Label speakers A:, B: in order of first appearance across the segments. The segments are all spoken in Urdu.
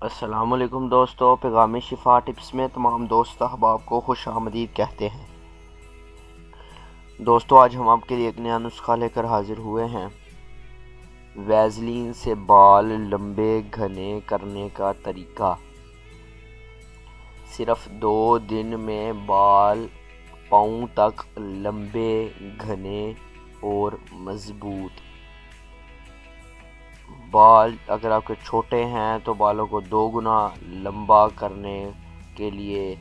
A: السلام علیکم دوستو، پیغام شفا ٹپس میں تمام دوست احباب کو خوش آمدید کہتے ہیں۔ دوستو آج ہم آپ کے لیے ایک نیا نسخہ لے کر حاضر ہوئے ہیں۔ ویزلین سے بال لمبے گھنے کرنے کا طریقہ۔ صرف 2 دن میں بال پاؤں تک لمبے گھنے اور مضبوط۔ بال اگر آپ کے چھوٹے ہیں تو بالوں کو 2 گنا لمبا کرنے کے لیے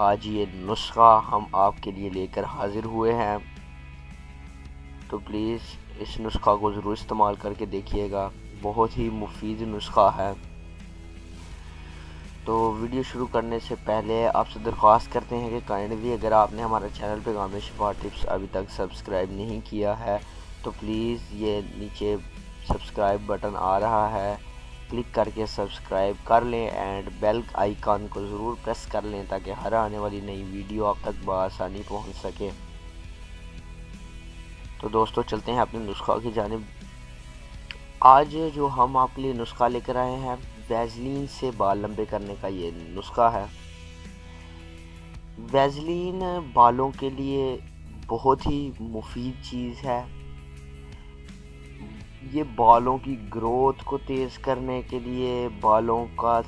A: آج یہ نسخہ ہم آپ کے لیے لے کر حاضر ہوئے ہیں، تو پلیز اس نسخہ کو ضرور استعمال کر کے دیکھیے گا، بہت ہی مفید نسخہ ہے۔ تو ویڈیو شروع کرنے سے پہلے آپ سے درخواست کرتے ہیں کہ کائنڈلی اگر آپ نے ہمارا چینل پیغام شفا ٹپس ابھی تک سبسکرائب نہیں کیا ہے تو پلیز یہ نیچے سبسکرائب بٹن آ رہا ہے، کلک کر کے سبسکرائب کر لیں اینڈ بیل آئیکن کو ضرور پریس کر لیں تاکہ ہر آنے والی نئی ویڈیو آپ تک بآسانی پہنچ سکے۔ تو دوستو چلتے ہیں اپنے نسخہ کی جانب۔ آج جو ہم آپ کے لیے نسخہ لے کر آئے ہیں، ویزلین سے بال لمبے کرنے کا یہ نسخہ ہے۔ ویزلین بالوں کے لیے بہت ہی مفید چیز ہے۔ یہ بالوں کی گروتھ کو تیز کرنے کے لیے، بالوں کا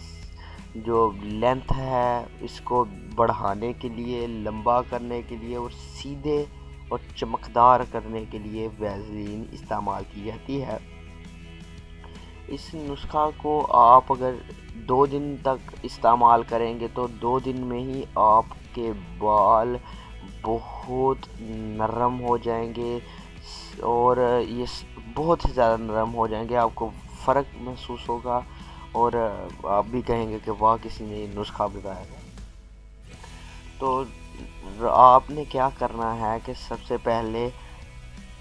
A: جو لینتھ ہے اس کو بڑھانے کے لیے، لمبا کرنے کے لیے اور سیدھے اور چمکدار کرنے کے لیے ویزلین استعمال کی جاتی ہے۔ اس نسخہ کو آپ اگر 2 دن تک استعمال کریں گے تو 2 دن میں ہی آپ کے بال بہت نرم ہو جائیں گے اور یہ بہت زیادہ نرم ہو جائیں گے، آپ کو فرق محسوس ہوگا اور آپ بھی کہیں گے کہ واہ کسی نے یہ نسخہ بتایا ہے۔ تو آپ نے کیا کرنا ہے کہ سب سے پہلے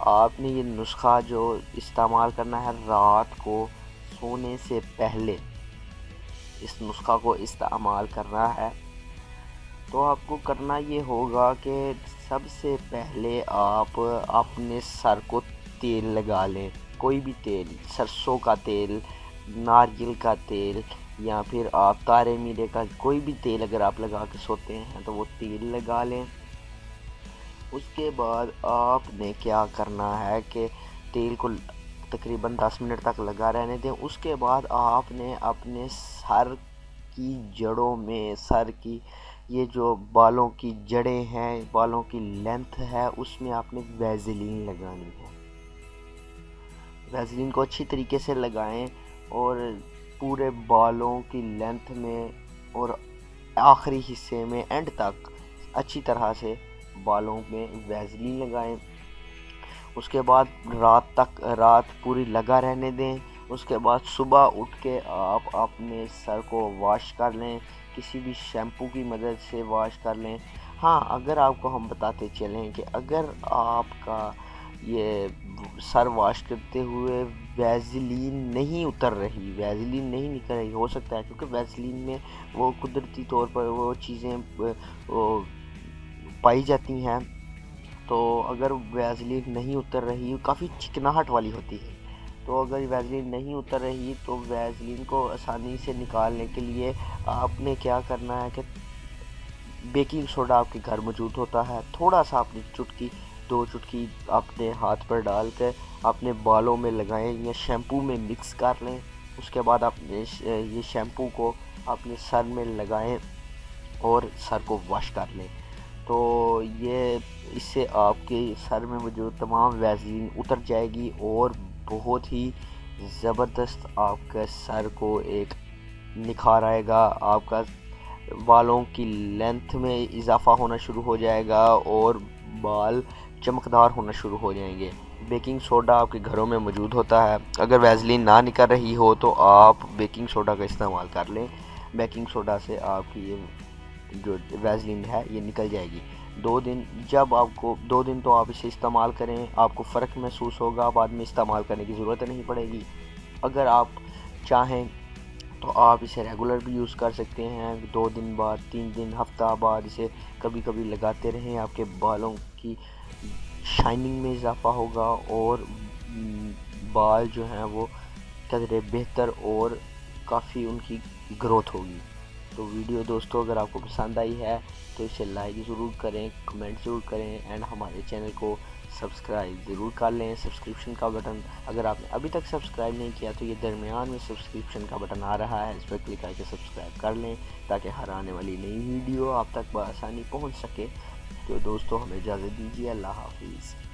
A: آپ نے یہ نسخہ جو استعمال کرنا ہے رات کو سونے سے پہلے اس نسخہ کو استعمال کرنا ہے۔ تو آپ کو کرنا یہ ہوگا کہ سب سے پہلے آپ اپنے سر کو تیل لگا لیں، کوئی بھی تیل، سرسوں کا تیل، ناریل کا تیل یا پھر آپ کارے میرے کا کوئی بھی تیل اگر آپ لگا کے سوتے ہیں تو وہ تیل لگا لیں۔ اس کے بعد آپ نے کیا کرنا ہے کہ تیل کو تقریباً 10 منٹ تک لگا رہنے دیں۔ اس کے بعد آپ نے اپنے سر کی جڑوں میں، سر کی یہ جو بالوں کی جڑیں ہیں، بالوں کی لینتھ ہے، اس میں آپ نے ویزلین لگانی ہے۔ ویزلین کو اچھی طریقے سے لگائیں اور پورے بالوں کی لینتھ میں اور آخری حصے میں اینڈ تک اچھی طرح سے بالوں میں ویزلین لگائیں۔ اس کے بعد رات پوری لگا رہنے دیں۔ اس کے بعد صبح اٹھ کے آپ اپنے سر کو واش کر لیں، کسی بھی شیمپو کی مدد سے واش کر لیں۔ ہاں، اگر آپ کو ہم بتاتے چلیں کہ اگر آپ کا یہ سر واش کرتے ہوئے ویزلین نہیں اتر رہی، ویزلین نہیں نکل رہی، ہو سکتا ہے کیونکہ ویزلین میں وہ قدرتی طور پر وہ چیزیں پائی جاتی ہیں، تو اگر ویزلین نہیں اتر رہی، کافی چکناہٹ والی ہوتی ہے، تو اگر ویزلین نہیں اتر رہی تو ویزلین کو آسانی سے نکالنے کے لیے آپ نے کیا کرنا ہے کہ بیکنگ سوڈا آپ کے گھر موجود ہوتا ہے، تھوڑا سا اپنی چٹکی 2 چٹکی اپنے ہاتھ پر ڈال کر اپنے بالوں میں لگائیں یا شیمپو میں مکس کر لیں۔ اس کے بعد اپنے یہ شیمپو کو اپنے سر میں لگائیں اور سر کو واش کر لیں، تو یہ اس سے آپ کے سر میں موجود تمام ویزلین اتر جائے گی اور بہت ہی زبردست آپ کے سر کو ایک نکھار آئے گا، آپ کا بالوں کی لینتھ میں اضافہ ہونا شروع ہو جائے گا اور بال چمکدار ہونا شروع ہو جائیں گے۔ بیکنگ سوڈا آپ کے گھروں میں موجود ہوتا ہے، اگر ویزلین نہ نکل رہی ہو تو آپ بیکنگ سوڈا کا استعمال کر لیں، بیکنگ سوڈا سے آپ کی یہ جو ویزلین ہے یہ نکل جائے گی۔ 2 دن جب آپ کو 2 دن تو آپ اسے استعمال کریں، آپ کو فرق محسوس ہوگا، بعد میں استعمال کرنے کی ضرورت نہیں پڑے گی۔ اگر آپ چاہیں تو آپ اسے ریگولر بھی یوز کر سکتے ہیں، 2 دن بعد، 3 دن، ہفتہ بعد اسے کبھی کبھی لگاتے رہیں، آپ کے بالوں کی شائننگ میں اضافہ ہوگا اور بال جو ہیں وہ قدرے بہتر اور کافی ان کی گروتھ ہوگی۔ تو ویڈیو دوستو اگر آپ کو پسند آئی ہے تو اسے لائک ضرور کریں، کمنٹ ضرور کریں، اینڈ ہمارے چینل کو سبسکرائب ضرور کر لیں۔ سبسکرپشن کا بٹن اگر آپ نے ابھی تک سبسکرائب نہیں کیا تو یہ درمیان میں سبسکرپشن کا بٹن آ رہا ہے، اس پر کلک کر کے سبسکرائب کر لیں تاکہ ہر آنے والی نئی ویڈیو آپ تک بآسانی پہنچ سکے۔ تو دوستو ہمیں اجازت دیجیے، اللہ حافظ۔